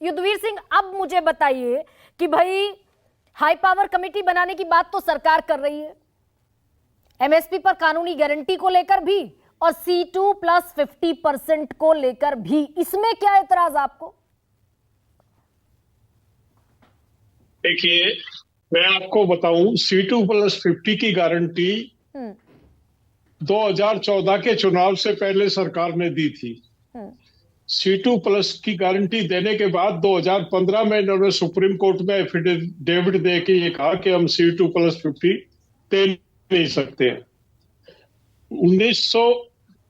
युद्धवीर सिंह, अब मुझे बताइए कि भाई हाई पावर कमेटी बनाने की बात तो सरकार कर रही है, एमएसपी पर कानूनी गारंटी को लेकर भी और C2+50% को लेकर भी, इसमें क्या एतराज आपको? देखिए, मैं आपको बताऊं, C2+50 की गारंटी 2014 के चुनाव से पहले सरकार ने दी थी। C2+ की गारंटी देने के बाद 2015 में इन्होंने सुप्रीम कोर्ट में एफिडेविट दे के ये कहा कि हम C2+50 दे नहीं सकते हैं।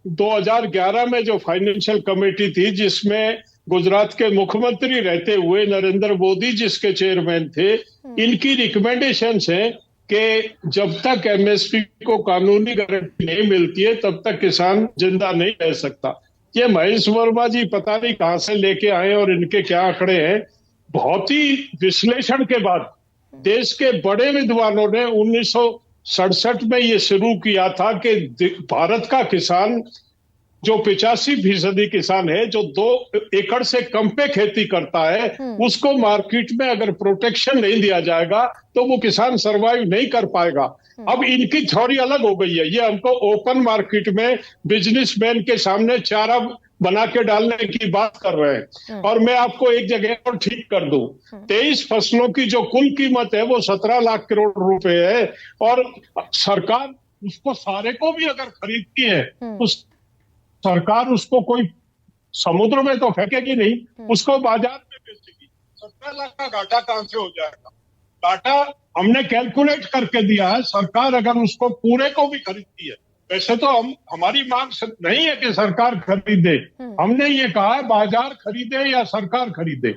2011 में जो फाइनेंशियल कमेटी थी, जिसमें गुजरात के मुख्यमंत्री रहते हुए नरेंद्र मोदी जिसके चेयरमैन थे, इनकी रिकमेंडेशंस है कि जब तक एमएसपी को कानूनी गारंटी नहीं मिलती है तब तक किसान जिंदा नहीं रह सकता। ये महेश वर्मा जी पता नहीं कहां से लेके आए और इनके क्या आंकड़े हैं। बहुत ही विश्लेषण के बाद देश के बड़े विद्वानों ने 1967 में ये शुरू किया था कि भारत का किसान जो 85% किसान है, जो 2 एकड़ से कम पे खेती करता है, उसको मार्केट में अगर प्रोटेक्शन नहीं दिया जाएगा तो वो किसान सरवाइव नहीं कर पाएगा। अब इनकी थ्योरी अलग हो गई है। ये हमको ओपन मार्केट में बिजनेसमैन के सामने चारा बना के डालने की बात कर रहे हैं। और मैं आपको एक जगह और ठीक कर दूं, 23 फसलों की जो कुल कीमत है वो 17 लाख करोड़ रुपए है, और सरकार उसको सारे को भी अगर खरीदती है तो सरकार उसको कोई समुद्र में तो फेंकेगी नहीं, उसको बाजार में बेचेगी। 17 लाख का घाटा कहां से हो जाएगा? घाटा हमने कैलकुलेट करके दिया है। सरकार अगर उसको पूरे को भी खरीदती है, वैसे तो हमारी मांग नहीं है कि सरकार खरीदे, हमने ये कहा है बाजार खरीदे या सरकार खरीदे।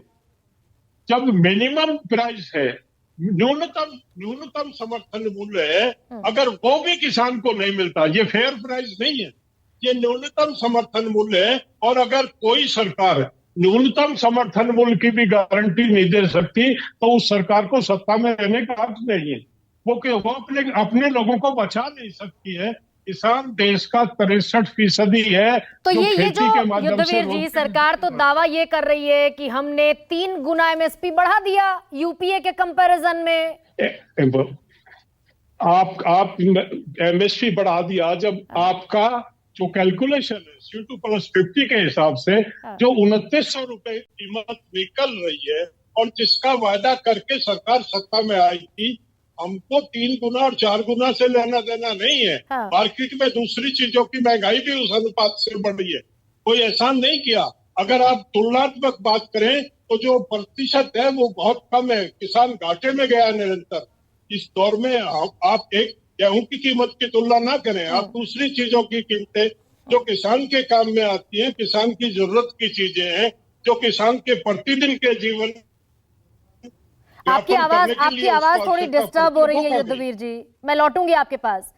जब मिनिमम प्राइस है, न्यूनतम समर्थन मूल्य है, अगर वो भी किसान को नहीं मिलता, ये फेयर प्राइस नहीं है, ये न्यूनतम समर्थन मूल्य है। और अगर कोई सरकार न्यूनतम समर्थन मूल्य की भी गारंटी नहीं दे सकती तो उस सरकार को सत्ता में रहने का हक नहीं है। वो अपने लोगों को बचा नहीं सकती है। किसान देश का 63% है। तो ये जो युद्धवीर जी, सरकार तो दावा ये कर रही है कि हमने 3 गुना एमएसपी बढ़ा दिया यूपीए के कंपैरिजन में। आप एमएसपी बढ़ा दिया जब आपका जो कैलकुलेशन है C2+50 के हिसाब से जो 2900 रुपए कीमत निकल रही है, और जिसका वायदा करके सरकार सत्ता में आई थी, हमको 3 गुना और 4 गुना से लेना देना नहीं है। मार्केट में दूसरी चीजों की महंगाई भी उस अनुपात से बढ़ रही है, कोई एहसान नहीं किया। अगर आप तुलनात्मक बात करें तो जो प्रतिशत है वो बहुत कम है। किसान घाटे में गया निरंतर। इस दौर में आप एक गेहूं की कीमत की तुलना ना करें, आप दूसरी चीजों की कीमतें जो किसान के काम में आती हैं, किसान की जरूरत की चीजें हैं, जो किसान के प्रतिदिन के जीवन। आपकी आवाज थोड़ी डिस्टर्ब हो रही है युद्धवीर जी, मैं लौटूंगी आपके पास।